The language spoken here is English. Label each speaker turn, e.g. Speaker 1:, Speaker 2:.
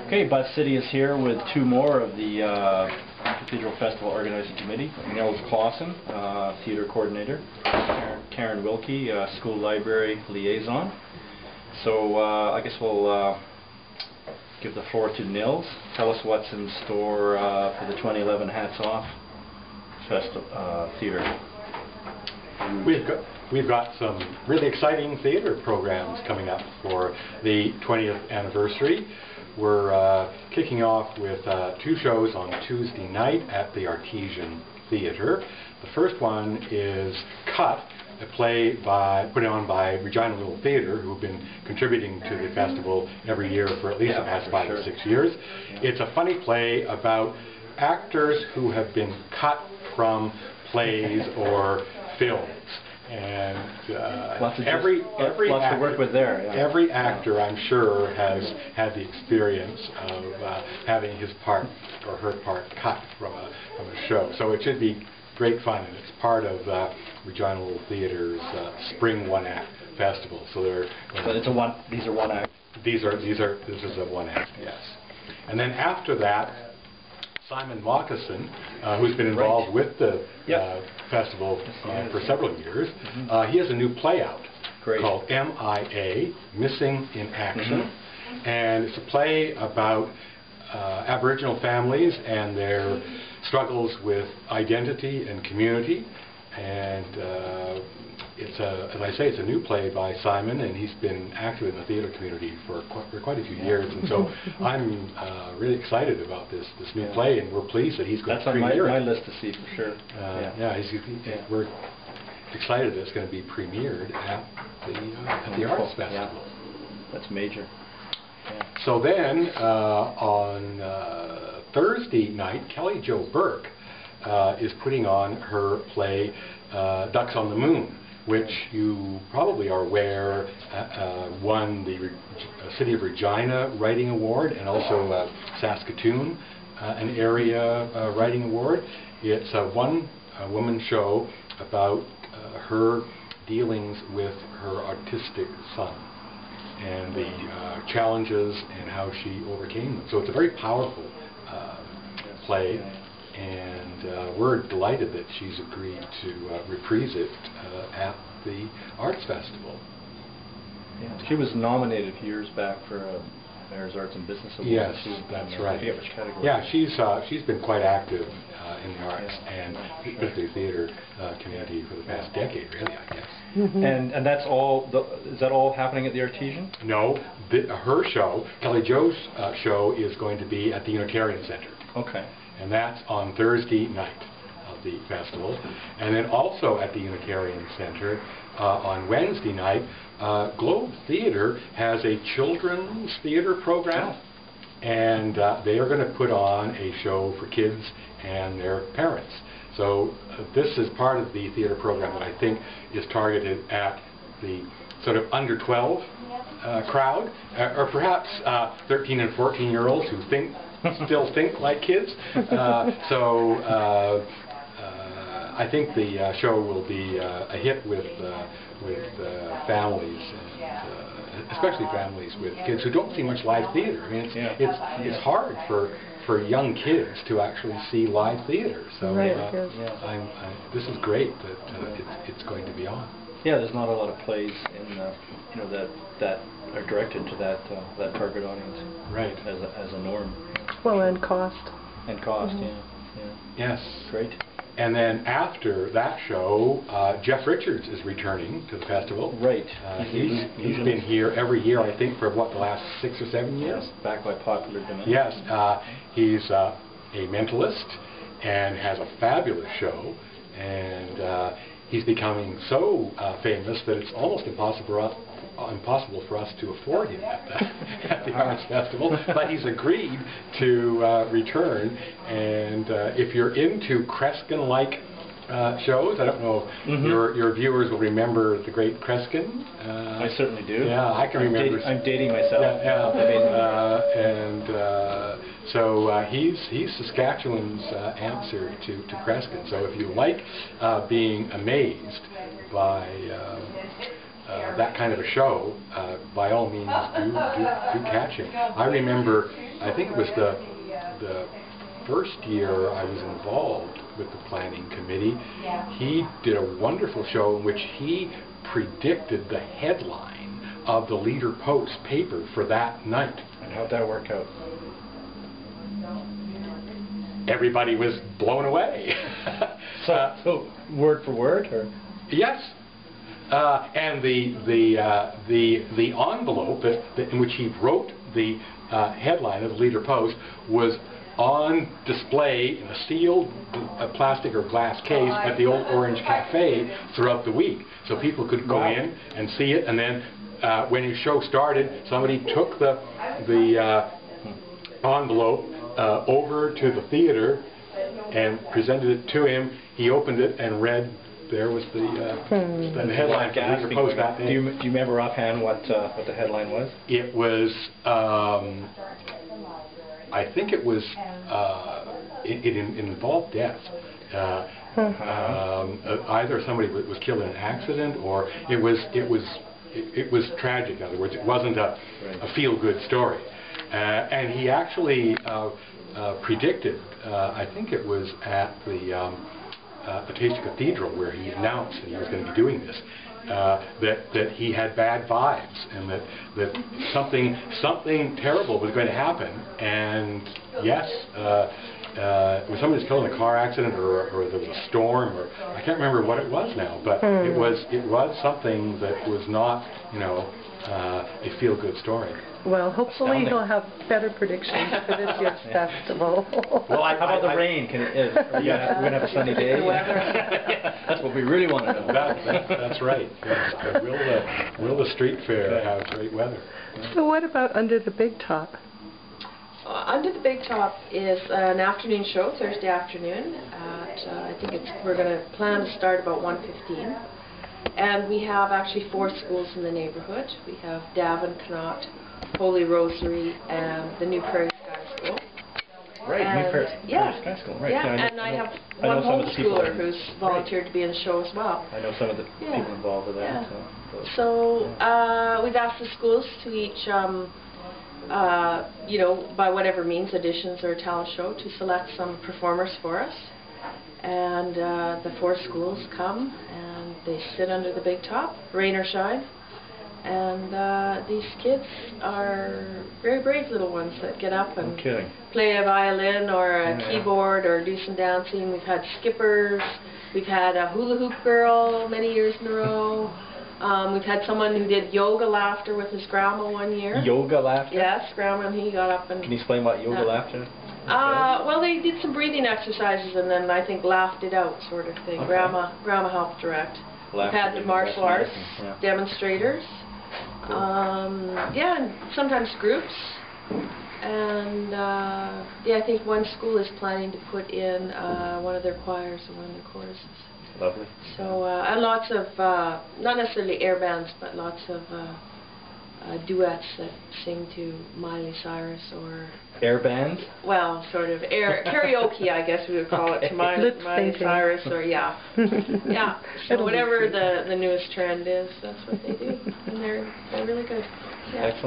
Speaker 1: Okay, BuzzCity is here with two more of the Cathedral Festival Organizing Committee. Nils Clausson, Theatre Coordinator, Karen Wilkie, School Library Liaison. So I guess we'll give the floor to Nils. Tell us what's in store for the 2011 Hats Off Theatre.
Speaker 2: We've got some really exciting theatre programs coming up for the 20th anniversary. We're kicking off with two shows on Tuesday night at the Artesian Theatre. The first one is Cut, a play put on by Regina Little Theatre, who have been contributing to the festival every year for at least the past 5 or 6 years. It's a funny play about actors who have been cut from plays or films. And every actor, I'm sure, has had the experience of having his part or her part cut from a show. So it should be great fun, and it's part of Regina Little Theatre's Spring One Act Festival. So
Speaker 1: these are one act.
Speaker 2: This is a one act, yes. And then after that, Simon Moccasin, who's been involved with the festival for several years, he has a new play out called MIA, Missing in Action. And it's a play about Aboriginal families and their struggles with identity and community. And as I say, it's a new play by Simon, and he's been active in the theatre community for quite a few years. And so I'm really excited about this new play, and we're pleased that he's going to premiere it.
Speaker 1: That's on my list to see for sure.
Speaker 2: We're excited that it's going to be premiered at the Arts Festival.
Speaker 1: Yeah. That's major. Yeah.
Speaker 2: So then on Thursday night, Kelly Jo Burke is putting on her play Ducks on the Moon, which you probably are aware won the City of Regina Writing Award and also Saskatoon an area writing award. It's a one-woman show about her dealings with her autistic son and the challenges and how she overcame them. So it's a very powerful play. And we're delighted that she's agreed to reprise it at the Arts Festival.
Speaker 1: Yeah. She was nominated a few years back for a Mayor's Arts and Business Award.
Speaker 2: Yes, that's right.
Speaker 1: I forget which category.
Speaker 2: Yeah, she's been quite active in the arts and particularly the theatre community for the past decade, really, I guess.
Speaker 1: And that's all. Is that all happening at the Artesian?
Speaker 2: No, her show, Kelly Jo's show, is going to be at the Unitarian Centre.
Speaker 1: Okay.
Speaker 2: And that's on Thursday night of the festival. And then also at the Unitarian Centre on Wednesday night, Globe Theatre has a children's theatre program. And they are going to put on a show for kids and their parents. So this is part of the theatre program that I think is targeted at the sort of under 12 crowd, or perhaps 13 and 14-year-olds who still think like kids. I think the show will be a hit with families, and especially families with kids who don't see much live theatre. I mean, it's hard for young kids to actually see live theatre. So this is great that it's going to be on.
Speaker 1: Yeah, there's not a lot of plays in that are directed to that target audience.
Speaker 2: Right.
Speaker 1: As a norm.
Speaker 3: Well, and cost.
Speaker 1: And cost,
Speaker 2: Yes.
Speaker 1: Great.
Speaker 2: And then after that show, Jeff Richards is returning to the festival.
Speaker 1: Right.
Speaker 2: He's been here every year, I think, for the last 6 or 7 years.
Speaker 1: Yes, back by popular demand.
Speaker 2: Yes. He's a mentalist and has a fabulous show. And he's becoming so famous that it's almost impossible for us to afford him at the Arts Festival, but he's agreed to return. And if you're into Kreskin-like shows, I don't know, your viewers will remember the great Kreskin.
Speaker 1: I certainly do.
Speaker 2: Yeah, I can remember.
Speaker 1: I'm dating myself.
Speaker 2: So he's Saskatchewan's answer to Kreskin. So if you like being amazed by that kind of a show, by all means, do catch him. I remember, I think it was the first year I was involved with the planning committee, he did a wonderful show in which he predicted the headline of the Leader Post paper for that night.
Speaker 1: And how'd that work out?
Speaker 2: Everybody was blown away.
Speaker 1: So word for word, or?
Speaker 2: Yes. And the envelope in which he wrote the headline of the Leader Post was on display in a sealed plastic or glass case at the Old Orange Cafe throughout the week. So people could go in and see it, and then when his show started, somebody took the envelope over to the theater and presented it to him. He opened it and read. There was the headline for the Leader Post that day.
Speaker 1: Do you remember offhand what the headline was?
Speaker 2: It was, I think it was, it involved death. Either somebody was killed in an accident, or it was tragic. In other words, it wasn't a feel-good story. And he actually predicted, I think it was at the Cathedral, where he announced that he was going to be doing this, that he had bad vibes, and that something terrible was going to happen. And yes, when somebody was killed in a car accident, or there was a storm, or I can't remember what it was now, but it was something that was not, a feel-good story.
Speaker 3: Well, hopefully he'll have better predictions for this year's festival.
Speaker 1: Well, how about the rain? We're going to have a sunny day? That's what we really want to know.
Speaker 2: That's right. Yes. Will the street fair have great weather?
Speaker 3: So what about Under the Big Top?
Speaker 4: Under the Big Top is an afternoon show, Thursday afternoon. I think we're going to plan to start about 1:15. And we have actually 4 schools in the neighborhood. We have Davin, Connaught, Holy Rosary, and the New Prairie Sky School.
Speaker 1: Right,
Speaker 4: and
Speaker 1: New Prairie Sky School. Right.
Speaker 4: Yeah, and I have one homeschooler who's volunteered to be in the show as well.
Speaker 1: I know some of the people involved with that.
Speaker 4: Yeah. So we've asked the schools to each, by whatever means, auditions or a talent show, to select some performers for us. And the 4 schools come and they sit under the big top, rain or shine. And these kids are very brave little ones that get up and play a violin or a keyboard or do some dancing. We've had skippers, we've had a hula hoop girl many years in a row. We've had someone who did yoga laughter with his grandma one year.
Speaker 1: Yoga laughter?
Speaker 4: Yes, grandma, and he got up and...
Speaker 1: Can you explain what yoga laughter?
Speaker 4: Well, they did some breathing exercises and then I think laughed it out, sort of thing. Okay. Grandma helped direct. We've had the martial arts demonstrators. And sometimes groups. And I think one school is planning to put in one of their choirs or one of their choruses.
Speaker 1: Lovely.
Speaker 4: So, and lots of, not necessarily air bands, but lots of duets that sing to Miley Cyrus or...
Speaker 1: Air band?
Speaker 4: Well, sort of karaoke, I guess we would call it, to Miley Cyrus, or So whatever the newest trend is, that's what they do, and they're really good. Yeah.
Speaker 1: Excellent.